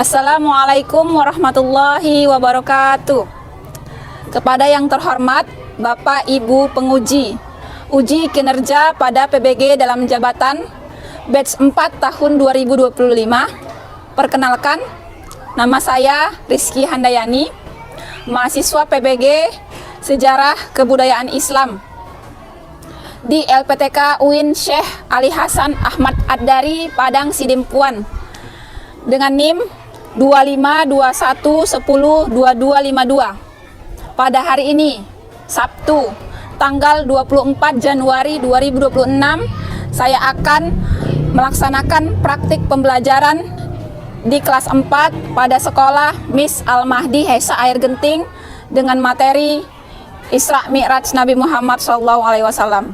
Assalamualaikum warahmatullahi wabarakatuh. Kepada yang terhormat Bapak Ibu penguji uji kinerja pada PBG dalam jabatan batch 4 tahun 2025. Perkenalkan, nama saya Rizky Handayani, mahasiswa PBG Sejarah Kebudayaan Islam di LPTK UIN Syekh Ali Hasan Ahmad Ad-Dari Padang Sidimpuan dengan NIM 2521102252. Pada hari ini, Sabtu, tanggal 24 Januari 2026, saya akan melaksanakan praktik pembelajaran di kelas 4 pada sekolah Miss Al-Mahdi Hesa Air Genting dengan materi Isra Mi'raj Nabi Muhammad SAW.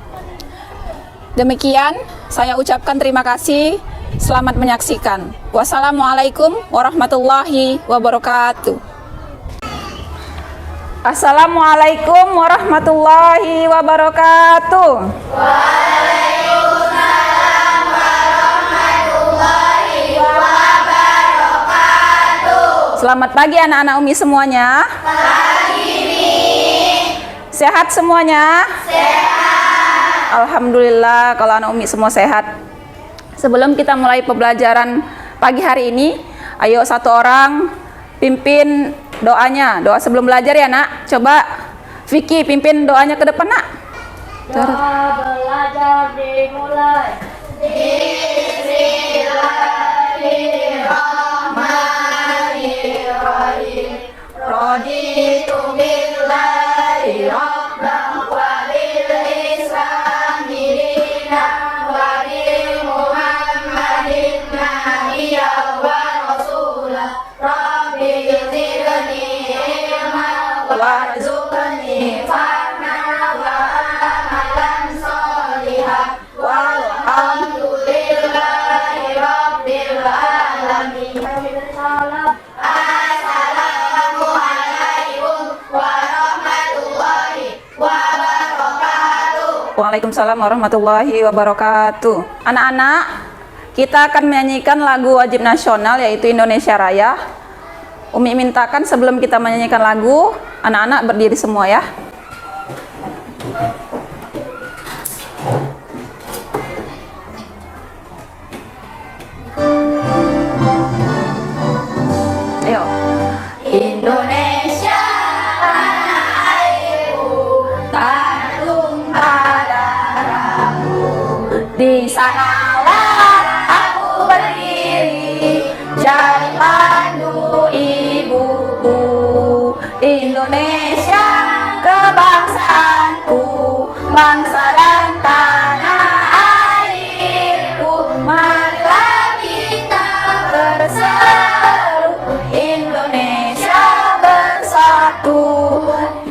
Demikian, saya ucapkan terima kasih. Selamat menyaksikan. Wassalamualaikum warahmatullahi wabarakatuh. Assalamualaikum warahmatullahi wabarakatuh. Waalaikumsalam warahmatullahi wabarakatuh. Selamat pagi anak-anak Umi semuanya. Pagi ini. Sehat semuanya? Sehat. Alhamdulillah kalau anak Umi semua sehat. Sebelum kita mulai pembelajaran pagi hari ini, ayo satu orang pimpin doanya. Doa sebelum belajar ya nak. Coba Vicky pimpin doanya ke depan nak. Doa belajar dimulai. Bismillahirrahmanirrahim. Raditu billahi rabban wa bil islami dinan wa bi Muhammadin nabiyyan wa rasulan. Rabbi zidni ilman warzuqni fahman wa amalan sholihan walhamdulillahi rabbil alamin. Assalamualaikum warahmatullahi wabarakatuh. Waalaikumsalam warahmatullahi wabarakatuh. Anak-anak, kita akan menyanyikan lagu wajib nasional yaitu Indonesia Raya. Umi mintakan sebelum kita menyanyikan lagu, anak-anak berdiri semua ya. Ayo. Indonesia tanah airku, tanah tumpah darahku. Di Sanalah aku berdiri, jadi pandu ibuku. Indonesia kebangsaanku, bangsa dan tanah airku. Marilah kita berseru, Indonesia bersatu.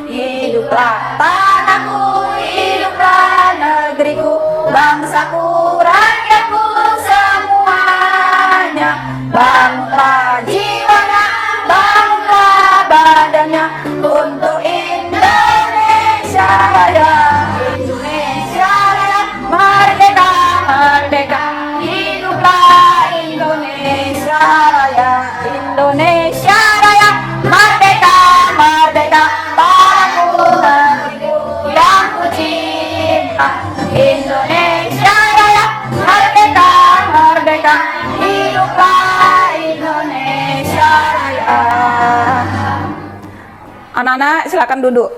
Hiduplah tanahku, hiduplah negeriku, bangsaku, rakyatku semuanya. Bangunlah jiwanya, bangunlah badannya untuk Indonesia Raya. Indonesia Raya, merdeka, merdeka. Hiduplah Indonesia Raya. Indonesia Raya, merdeka, merdeka. Tanahku, negeriku yang ku cinta. Indonesia Raya, merdeka, merdeka. Hiduplah Indonesia Raya. Anak-anak silakan duduk.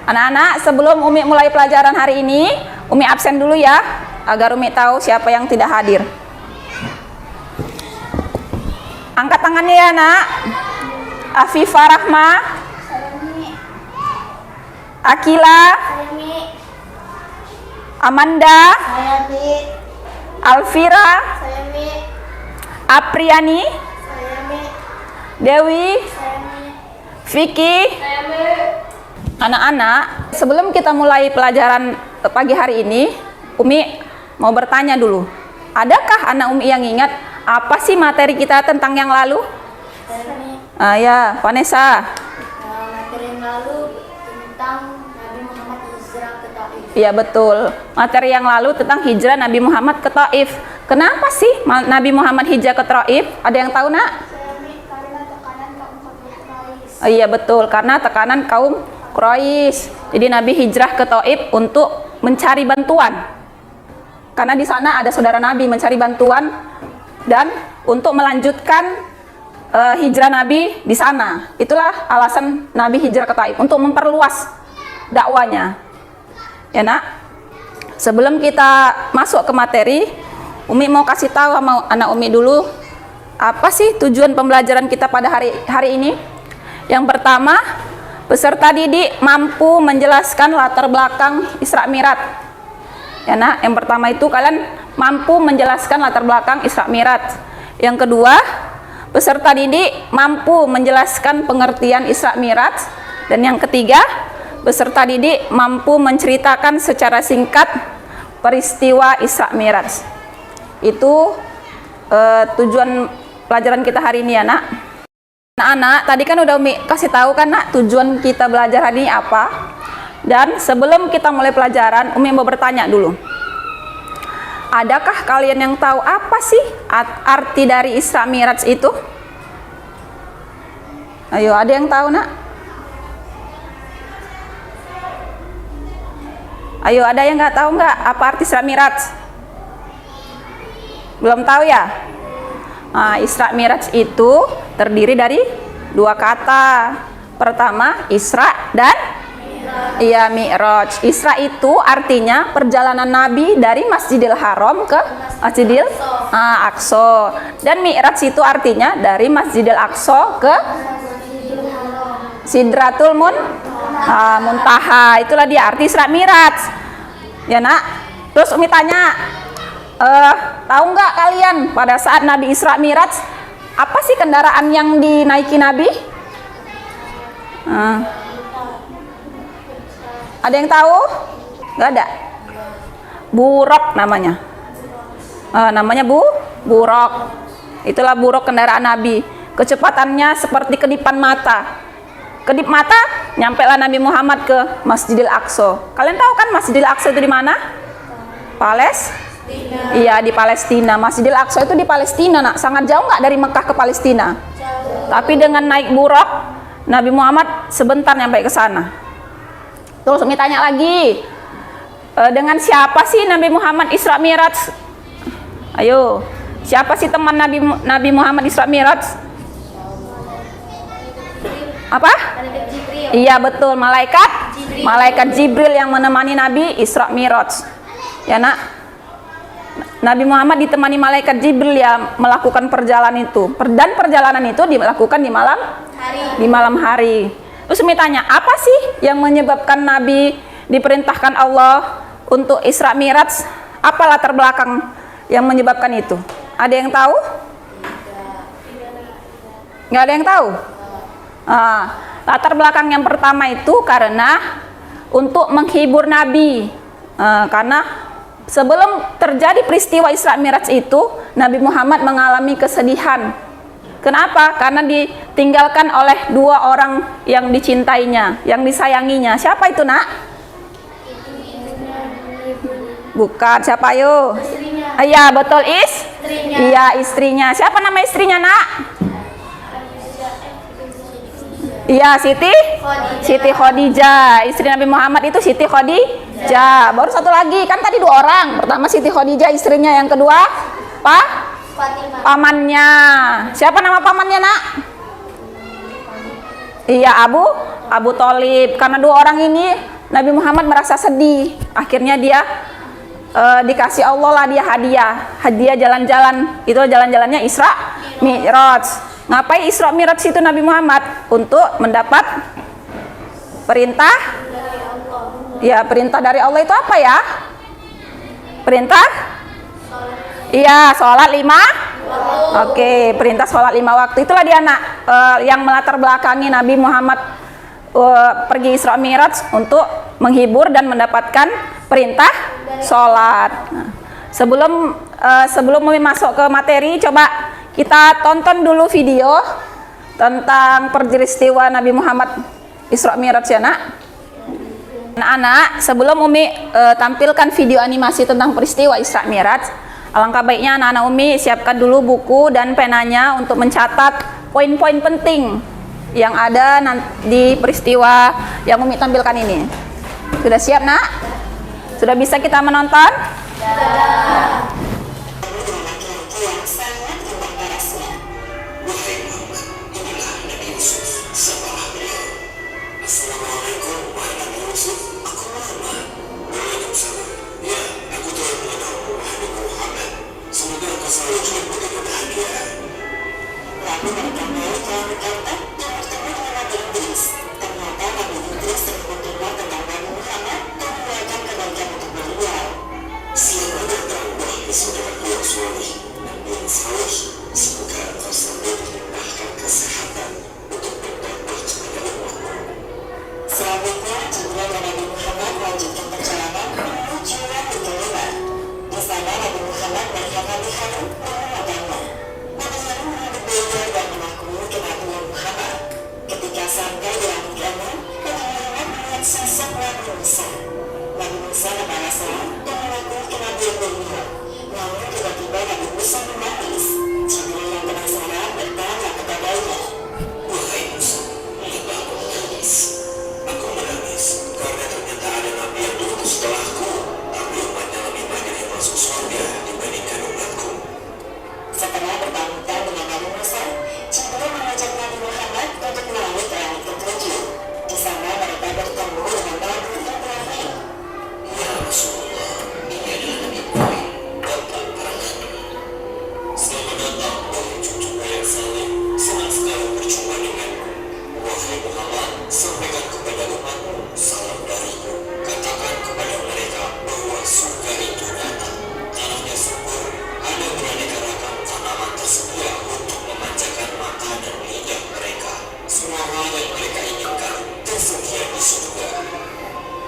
Anak-anak, sebelum Umi mulai pelajaran hari ini, Umi absen dulu ya, agar Umi tahu siapa yang tidak hadir. Angkat tangannya ya nak. Afifah Rahma, Akila, Amanda, Alvira, Apriani, Dewi, Vicky. Anak-anak, sebelum kita mulai pelajaran pagi hari ini, Umi mau bertanya dulu. Adakah anak Umi yang ingat apa sih materi kita tentang yang lalu? Ya, Vanessa. Materi yang lalu tentang Nabi Muhammad hijrah ke Taif. Iya betul. Materi yang lalu tentang hijrah Nabi Muhammad ke Taif. Kenapa sih Nabi Muhammad hijrah ke Taif? Ada yang tahu nak? Iya betul, karena tekanan kaum Quraisy. Jadi Nabi hijrah ke Thaif untuk mencari bantuan. Karena di sana ada saudara Nabi mencari bantuan dan untuk melanjutkan hijrah Nabi di sana. Itulah alasan Nabi hijrah ke Thaif, untuk memperluas dakwanya. Ya nak, sebelum kita masuk ke materi, Umi mau kasih tahu sama anak Umi dulu, apa sih tujuan pembelajaran kita pada hari ini? Yang pertama, peserta didik mampu menjelaskan latar belakang Isra Mi'raj. Ya nak, yang pertama itu kalian mampu menjelaskan latar belakang Isra Mi'raj. Yang kedua, peserta didik mampu menjelaskan pengertian Isra Mi'raj. Dan yang ketiga, peserta didik mampu menceritakan secara singkat peristiwa Isra Mi'raj. Itu tujuan pelajaran kita hari ini ya nak. Anak-anak, tadi kan udah Umi kasih tahu kan nak, tujuan kita belajar hari ini apa. Dan sebelum kita mulai pelajaran, Umi mau bertanya dulu. Adakah kalian yang tahu apa sih arti dari Isra Mi'raj itu? Ayo, ada yang tahu nak? Ayo, ada yang nggak tahu nggak apa arti Isra Mi'raj? Belum tahu ya? Nah, Isra Mi'raj itu terdiri dari dua kata. Pertama, Isra dan iya Mi'raj. Isra itu artinya perjalanan Nabi dari Masjidil Haram ke Masjidil Aqsa. Dan Mi'raj itu artinya dari Masjidil Aqsa ke Sidratul Muntaha. Itulah dia arti Isra Mi'raj. Ya nak. Terus Umi tanya, tahu nggak kalian pada saat Nabi Isra Mi'raj apa sih kendaraan yang dinaiki Nabi? Ada yang tahu? Nggak ada. Buraq namanya. Namanya buraq. Itulah buraq kendaraan Nabi. Kecepatannya seperti kedipan mata. Kedip mata, nyampelah Nabi Muhammad ke Masjidil Aqsa. Kalian tahu kan Masjidil Aqsa itu di mana? Palestina. Iya, di Palestina. Masjidil Aqsa itu di Palestina, nak. Sangat jauh nggak dari Mekah ke Palestina? Jauh. Tapi dengan naik buraq, Nabi Muhammad sebentar nyampe ke sana. Terus Umi tanya lagi, dengan siapa sih Nabi Muhammad Isra Mi'raj? Ayo, siapa sih teman Nabi Muhammad Isra Mi'raj? Apa? Iya betul, malaikat Jibril yang menemani Nabi Isra Mi'raj. Ya nak, Nabi Muhammad ditemani malaikat Jibril yang melakukan perjalanan itu. Dan perjalanan itu dilakukan di malam hari. Terus Umi tanya, apa sih yang menyebabkan Nabi diperintahkan Allah untuk Isra Mi'raj? Apa latar belakang yang menyebabkan itu? Ada yang tahu? Nggak ada yang tahu? Latar belakang yang pertama itu karena untuk menghibur Nabi. Karena sebelum terjadi peristiwa Isra Mi'raj itu, Nabi Muhammad mengalami kesedihan. Kenapa? Karena ditinggalkan oleh dua orang yang dicintainya, yang disayanginya. Siapa itu nak? Bukan, siapa ayo? Istrinya. Iya betul, Istrinya. Iya istrinya. Siapa nama istrinya nak? Iya Siti Khadijah. Istri Nabi Muhammad itu Siti Khadijah. Baru satu lagi, kan tadi dua orang. Pertama Siti Khadijah istrinya, yang kedua Fatimah. pamannya. Siapa nama pamannya nak? Iya Abu Thalib. Karena dua orang ini Nabi Muhammad merasa sedih. Akhirnya dia dikasih Allah lah dia hadiah jalan-jalan. Itu jalan-jalannya Isra Mi'raj. Ngapain Isra Mi'raj itu Nabi Muhammad? Untuk mendapat perintah. Ya, perintah dari Allah itu apa ya? Perintah? Iya, sholat 5. Oke, perintah sholat 5 waktu. Itulah dia nak, yang melatar belakangi Nabi Muhammad pergi Isra Mi'raj untuk menghibur dan mendapatkan perintah sholat. Nah, sebelum masuk ke materi, coba kita tonton dulu video tentang peristiwa Nabi Muhammad Isra Mi'raj ya nak. Anak-anak, sebelum Umi tampilkan video animasi tentang peristiwa Isra Mi'raj, alangkah baiknya anak-anak Umi siapkan dulu buku dan penanya untuk mencatat poin-poin penting yang ada di peristiwa yang Umi tampilkan ini. Sudah siap, Nak? Sudah bisa kita menonton? Selanjutnya, Jibril dan Nabi Muhammad melanjutkan perjalanan menuju langit kelima. Di sana Nabi Muhammad melihat Nabi Harun mememadamnya. Nabi Harun menghadap beliau dan mengakui kenabian Muhammad. Ketika sampai di langit keenam, Nabi Muhammad melihat sosok Nabi Musa. Nabi Musa membalas salam dan mengakui kenabian beliau. Namun tiba-tiba Nabi Musa menangis. Jibril yang penasaran bertanya kepadanya, "Wahai Musa, mengapa aku menangis? Aku menangis karena ternyata ada nabi yang diutus setelahku, tapi umatnya lebih banyak yang masuk surga dibandingkan umatku." Setelah berpamitan dengan Nabi Musa, Jibril mengajak Nabi Muhammad untuk naik ke langit ketujuh. Di sana mereka bertemu dengan Nabi Ibrahim. Ya Rasulullah, ini adalah Nabi Ibrahim, bapak para nabi. Selamat datang, wahai cucuku yang saleh. Senang sekali berjumpa denganmu. Wahai Muhammad, sampaikan kepada umatmu salam dariku. Katakan kepada mereka bahwa surga itu nyata. Tanahnya subur, ada beraneka ragam tanaman tersedia untuk memanjakan mata dan lidah mereka. Semua hal yang mereka inginkan tersedia di surga.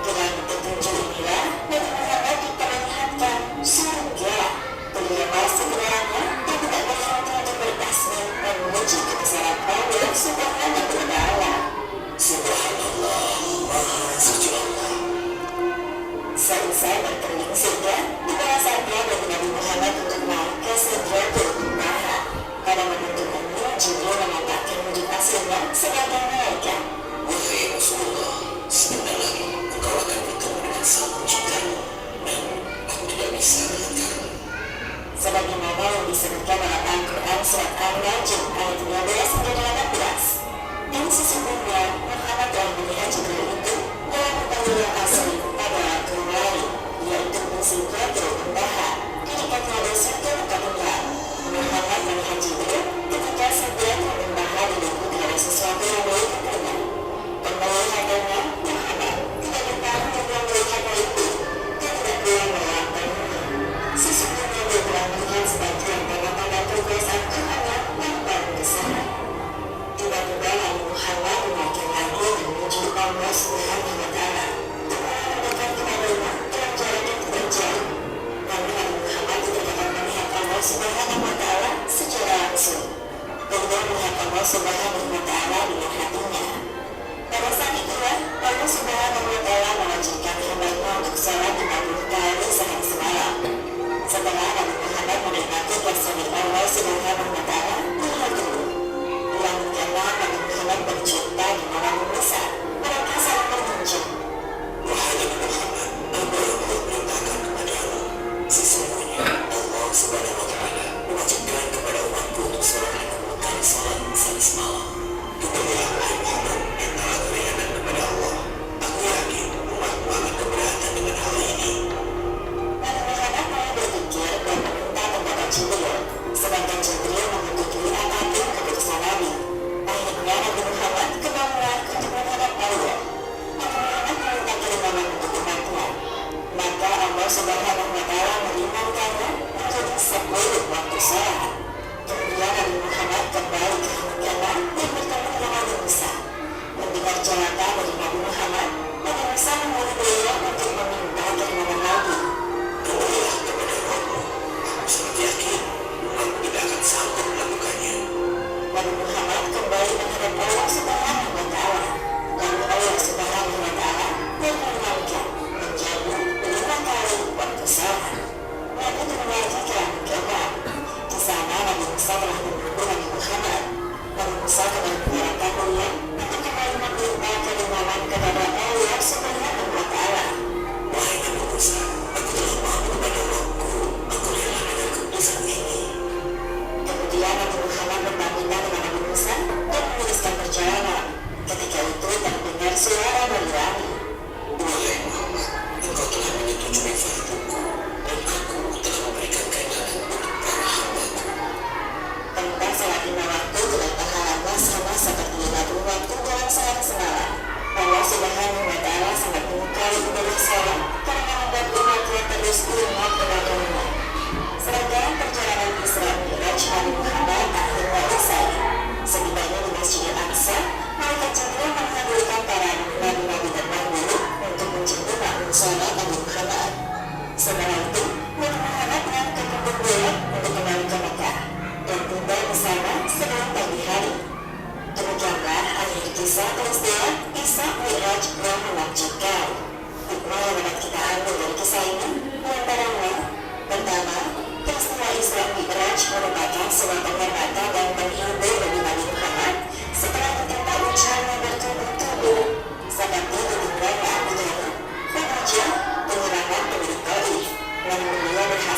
Di langit ketujuh inilah Nabi Muhammad diperlihatkan surga. Beliau masuk ke dalamnya dan tidak berhenti untuk bertasbih memuji kebesaran Allah Subhanahu wa Ta'ala. Subhanallah, Maha Suci Allah. Seusai berkeliling surga, tiba saatnya bagi Nabi Muhammad untuk naik ke Sidratul Muntaha. Pada momentum ini, Jibril mengatakan wujud aslinya sebagai malaikat. Wahai Rasulullah, sebentar lagi engkau akan bertemu dengan sang penciptamu, dan aku tidak bisa mendengarmu. Sebagaimana yang disebutkan dalam Al-Quran surat An-Najm ayat 15 hingga 18. Dan sesungguhnya Muhammad telah melihat Jibril itu dalam bentuk yang asli pada waktu lain, yaitu di Sidratul Muntaha, di dekatnya ada surga Bukatullah. Muhammad melihat Jibril ketika Sidratul Muntaha diliputi oleh sesuatu yang meliputinya. Dan melihatnya, Muhammad tidak bertahan untuk melihatnya itu, dan tidak pula melakukannya. Sesungguhnya dia telah melihat sebagian tanda-tanda kekuasaan Allah yang paling besar. Tiba-tiba Nabi Muhammad menaikkan lagi menuju Allah Subhanahu wa Ta'ala.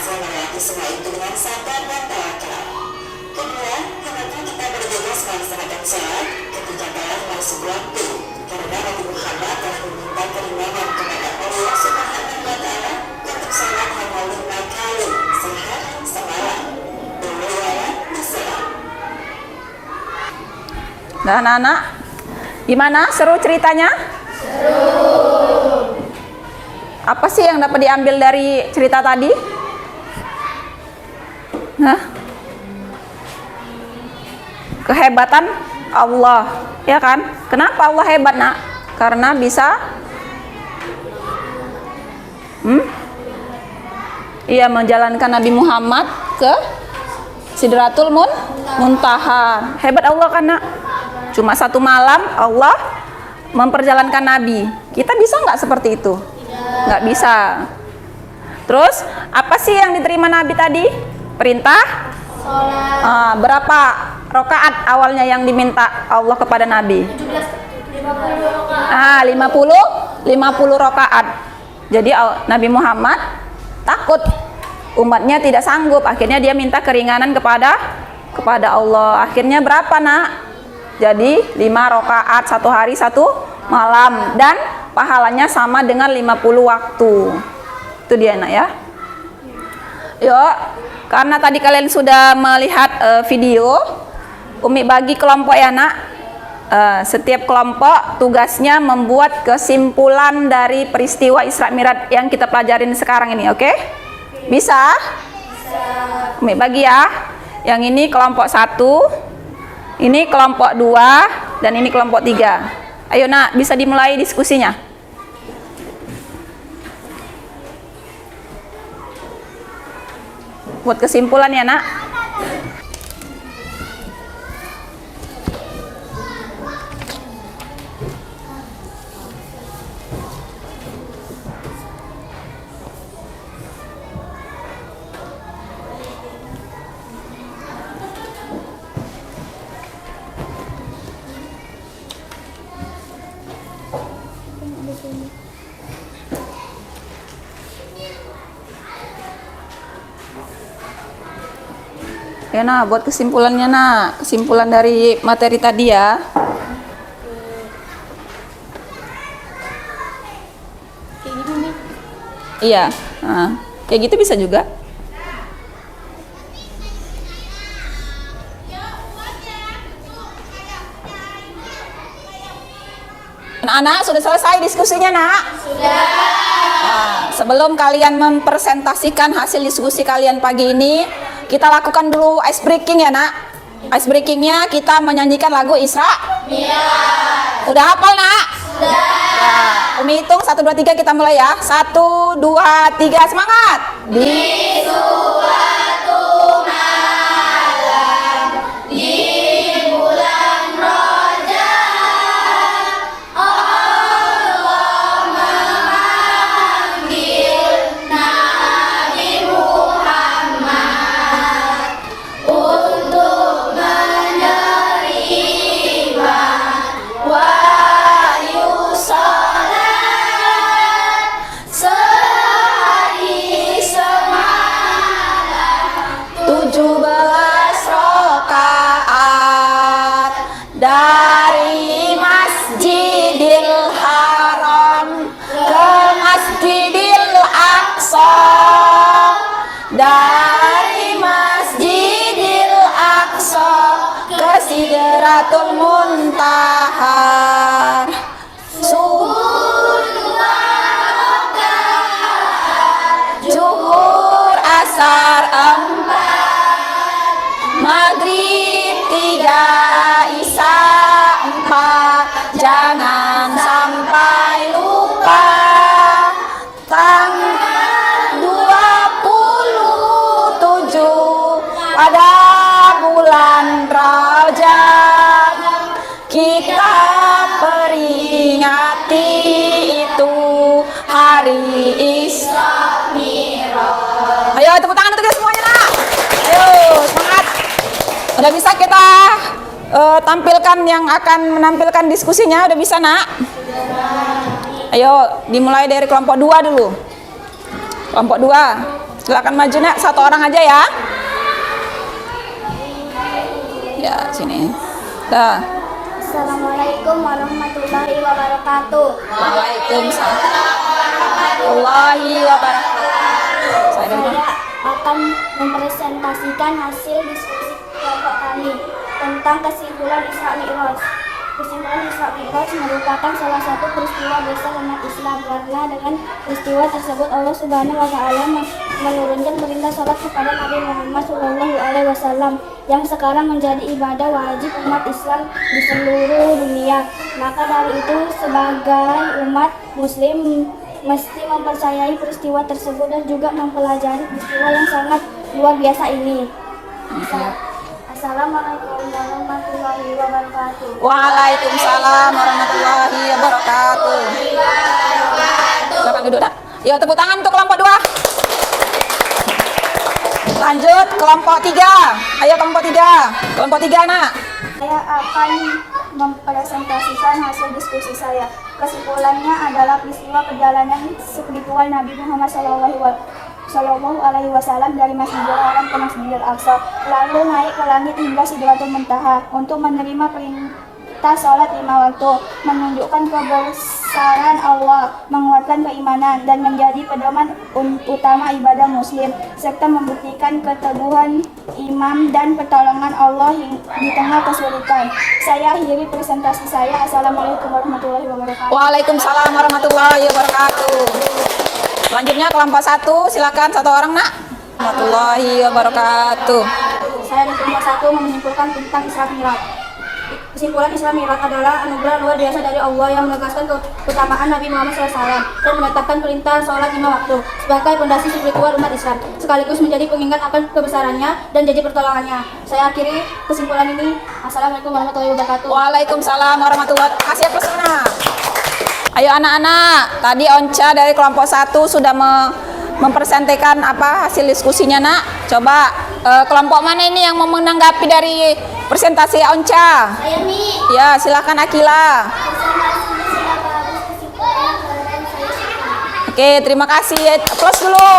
berhasil melewati semua itu dengan sabar dan tawakal. Kedua, hendaknya kita bergegas melaksanakan sholat ketika telah masuk waktu, karena Nabi Muhammad telah meminta keringanan kepada Allah Subhanahu wa Ta'ala untuk sholat hanya 5 kali sehari semalam. Nah, anak-anak, gimana? Seru ceritanya? Seru. Apa sih yang dapat diambil dari cerita tadi? Hah? Kehebatan Allah, ya kan? Kenapa Allah hebat, nak? Karena bisa Iya, menjalankan Nabi Muhammad ke Sidratul Muntaha. Hebat Allah kan, nak? Cuma 1 malam Allah memperjalankan Nabi. Kita bisa nggak seperti itu? Nggak bisa. Terus apa sih yang diterima Nabi tadi? Perintah? Sholat. Berapa rakaat awalnya yang diminta Allah kepada Nabi? 50 rakaat. Jadi Nabi Muhammad takut umatnya tidak sanggup. Akhirnya dia minta keringanan kepada Allah. Akhirnya berapa, nak? Jadi 5 rakaat 1 hari 1 malam, dan pahalanya sama dengan 50 waktu. Itu dia, nak, ya. Yuk, karena tadi kalian sudah melihat video, Umi bagi kelompok, ya, nak. Setiap kelompok tugasnya membuat kesimpulan dari peristiwa Isra Mi'raj yang kita pelajarin sekarang ini, oke? Bisa? Umi bagi, ya. Yang ini kelompok 1, ini kelompok 2, dan ini kelompok 3. Ayo, nak, bisa dimulai diskusinya. Buat kesimpulan, ya, nak. Ya, nah, buat kesimpulannya, nak. Kesimpulan dari materi tadi, ya. Kayak gitu nih. Iya, kayak gitu bisa juga. Anak-anak, sudah selesai diskusinya, nak? Sudah. Sebelum kalian mempresentasikan hasil diskusi kalian pagi ini, kita lakukan dulu ice breaking, ya, nak. Ice breakingnya kita menyanyikan lagu Isra Mi'raj. Udah hafal, nak? Sudah. Ya, Umi hitung 1, 2, 3, kita mulai, ya. 1, 2, 3, semangat. Di suatu malam di bulan Rajab, Allah memanggil Nabi Muhammad untuk menerima wahyu salat sehari semalam 17 rakaat dari Masjidil Haram ke Masjidil Aqsa, dari Masjidil Aqsa ke Sidratul Muntaha. Subuh 2 rakaat, zuhur asar 4, maghrib 3, isya 4. Jangan sampai lupa tanggal 27 pada bulan Rajab kita peringati itu hari Isra Mi'raj. Ayo tepuk tangan untuk kita semuanya, nak. Ayo semangat. Udah bisa kita tampilkan yang akan menampilkan diskusinya, udah bisa, nak? Ayo dimulai dari kelompok 2 dulu. Kelompok 2. Silakan maju nak, satu orang aja ya. Ya, sini. Dah. Assalamualaikum warahmatullahi wabarakatuh. Waalaikumsalam warahmatullahi wabarakatuh. Saya akan mempresentasikan hasil diskusi kelompok kami tentang kesimpulan Isra Mi'raj. Kesimpulan Isra Mi'raj merupakan salah satu peristiwa besar umat Islam karena dengan peristiwa tersebut Allah Subhanahu wa taala menurunkan perintah salat kepada Nabi Muhammad SAW yang sekarang menjadi ibadah wajib umat Islam di seluruh dunia. Maka dari itu sebagai umat muslim mesti mempercayai peristiwa tersebut dan juga mempelajari peristiwa yang sangat luar biasa ini. Assalamualaikum warahmatullahi wabarakatuh. Waalaikumsalam warahmatullahi wabarakatuh. Silakan duduk nak. Yuk tepuk tangan untuk kelompok 2. Lanjut kelompok 3. Ayo kelompok 3. Kelompok 3 nak. Saya akan mempresentasikan hasil diskusi saya. Kesimpulannya adalah peristiwa perjalanan spiritual Nabi Muhammad Sallallahu Alaihi Wasallam dari Masjidil Haram ke Masjidil Aqsa, lalu naik ke langit hingga Sidratul Muntaha untuk menerima perintah sholat 5 waktu, menunjukkan kebesaran Allah, menguatkan keimanan, dan menjadi pedoman utama ibadah muslim, serta membuktikan keteguhan imam dan pertolongan Allah di tengah kesulitan. Saya akhiri presentasi saya. Assalamualaikum warahmatullahi wabarakatuh. Waalaikumsalam warahmatullahi wabarakatuh. Selanjutnya kelompok 1, silakan satu orang nak. Warahmatullahi wabarakatuh. Saya di kelompok 1 menyimpulkan tentang Isra Mi'raj. Kesimpulan Isra Mi'raj adalah anugerah luar biasa dari Allah yang menegaskan keutamaan Nabi Muhammad SAW dan menetapkan perintah sholat 5 waktu sebagai fondasi spiritual umat Islam, sekaligus menjadi pengingat akan kebesarannya dan janji pertolongannya. Saya akhiri kesimpulan ini. Assalamualaikum warahmatullahi wabarakatuh. Waalaikumsalam warahmatullahi wabarakatuh. Kasih pesona. Ayo anak-anak, tadi Onca dari kelompok 1 sudah mempresentasikan apa hasil diskusinya nak. Coba kelompok mana ini yang mau menanggapi dari presentasi Onca? Saya Mi. Ya, silakan Akila. Oke, terima kasih. Aplaus dulu.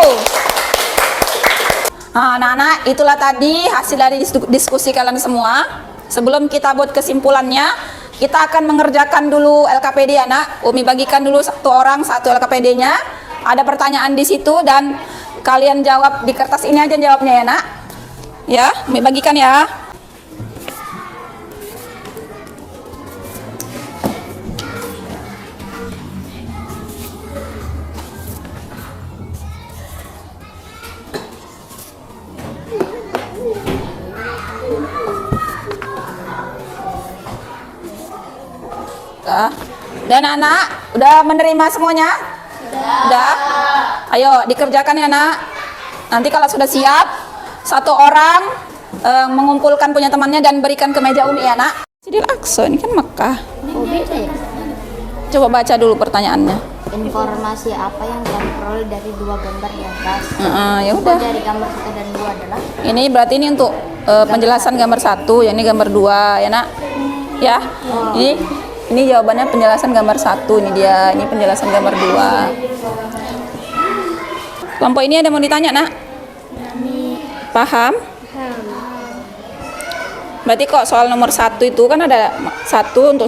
Nah, anak-anak, itulah tadi hasil dari diskusi kalian semua. Sebelum kita buat kesimpulannya, kita akan mengerjakan dulu LKPD anak. Umi bagikan dulu satu orang satu LKPD-nya. Ada pertanyaan di situ dan kalian jawab di kertas ini aja jawabnya ya nak. Ya, Umi bagikan ya. Dan anak udah menerima semuanya? Sudah. Ayo dikerjakan ya nak. Nanti kalau sudah siap, satu orang mengumpulkan punya temannya dan berikan ke meja Umi ya nak. Jadi Aqsa ini kan Mekah. Coba baca dulu pertanyaannya. Informasi apa yang kalian peroleh dari 2 gambar di atas? Ya udah. Dari gambar 1 dan 2 adalah? Ini berarti ini untuk penjelasan gambar 1, ya ini gambar 2 ya nak. Ya. Ini jawabannya penjelasan gambar 1, ini dia. Ini penjelasan gambar 2. Kelompok ini ada mau ditanya nak? Paham? Berarti kok soal nomor 1 itu kan ada 1 untuk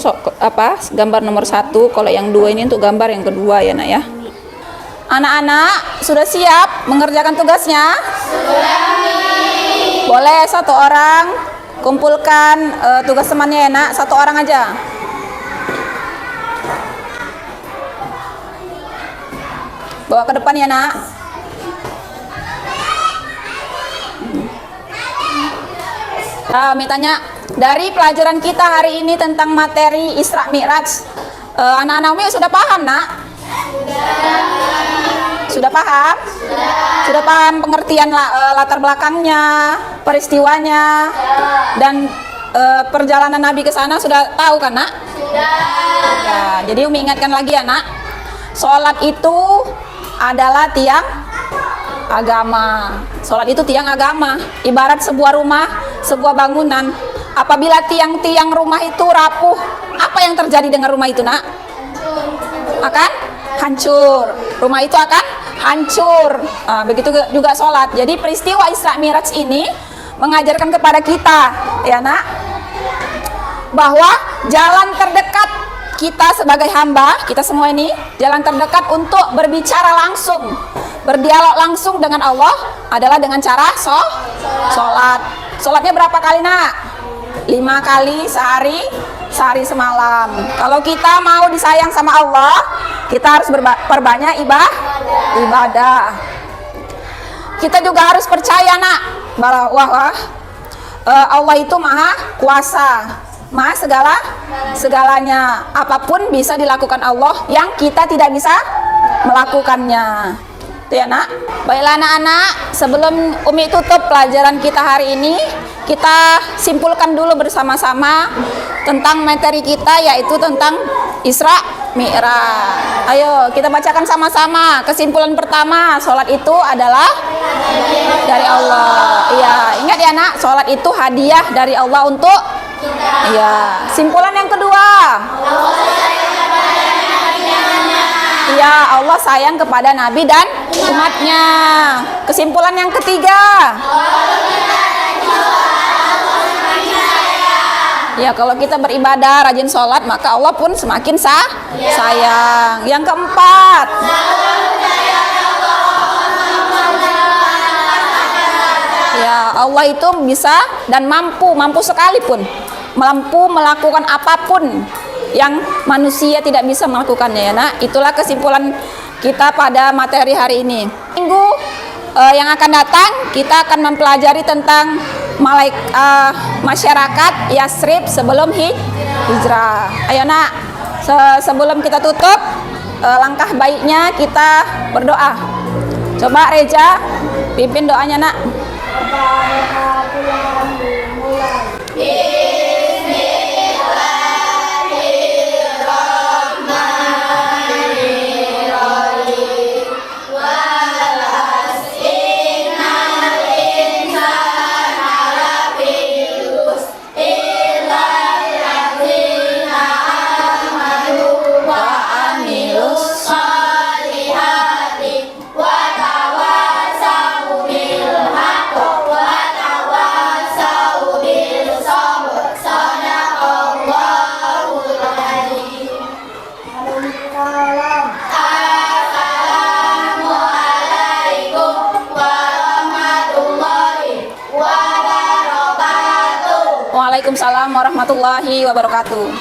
gambar nomor 1, kalau yang 2 ini untuk gambar yang kedua ya nak ya. Anak-anak sudah siap mengerjakan tugasnya? Sudah. Boleh satu orang kumpulkan tugas temannya ya nak, satu orang aja. Bawa ke depan ya nak. Tanya dari pelajaran kita hari ini tentang materi Isra Mi'raj, anak-anak Umi sudah paham nak? Sudah paham? Sudah paham pengertian latar belakangnya, peristiwanya, dan perjalanan Nabi ke sana sudah tahu kan nak? Ya, jadi Umi ingatkan lagi ya nak, sholat itu adalah tiang agama. Sholat itu tiang agama, ibarat sebuah rumah, sebuah bangunan. Apabila tiang-tiang rumah itu rapuh, apa yang terjadi dengan rumah itu nak? Akan hancur. Rumah itu akan hancur. Begitu juga sholat. Jadi peristiwa Isra Mi'raj ini mengajarkan kepada kita, ya nak, bahwa jalan terdekat kita sebagai hamba, kita semua ini, jalan terdekat untuk berbicara langsung, berdialog langsung dengan Allah adalah dengan cara sholat. Sholatnya berapa kali nak? 5 kali sehari semalam. Kalau kita mau disayang sama Allah, kita harus perbanyak ibadah. Kita juga harus percaya nak, bahwa Allah itu maha kuasa, maha segalanya. Apapun bisa dilakukan Allah yang kita tidak bisa melakukannya. Itu ya nak. Baiklah anak-anak, sebelum Umi tutup pelajaran kita hari ini, kita simpulkan dulu bersama-sama tentang materi kita, yaitu tentang Isra Mi'raj. Ayo kita bacakan sama-sama. Kesimpulan pertama, sholat itu adalah dari Allah. Iya, ingat ya nak, sholat itu hadiah dari Allah untuk kita. Iya. Simpulan yang kedua, iya, Allah sayang kepada Nabi dan umatnya. Kesimpulan yang ketiga, ya, kalau kita beribadah, rajin sholat, maka Allah pun semakin sayang. Yang keempat, ya, Allah itu bisa dan mampu sekalipun, mampu melakukan apapun yang manusia tidak bisa melakukannya ya nak. Itulah kesimpulan kita pada materi hari ini. Minggu yang akan datang kita akan mempelajari tentang masyarakat Yasrib sebelum hijrah. Ayo nak, sebelum kita tutup, langkah baiknya kita berdoa. Coba Reja pimpin doanya nak. Waalaikumsalam warahmatullahi wabarakatuh.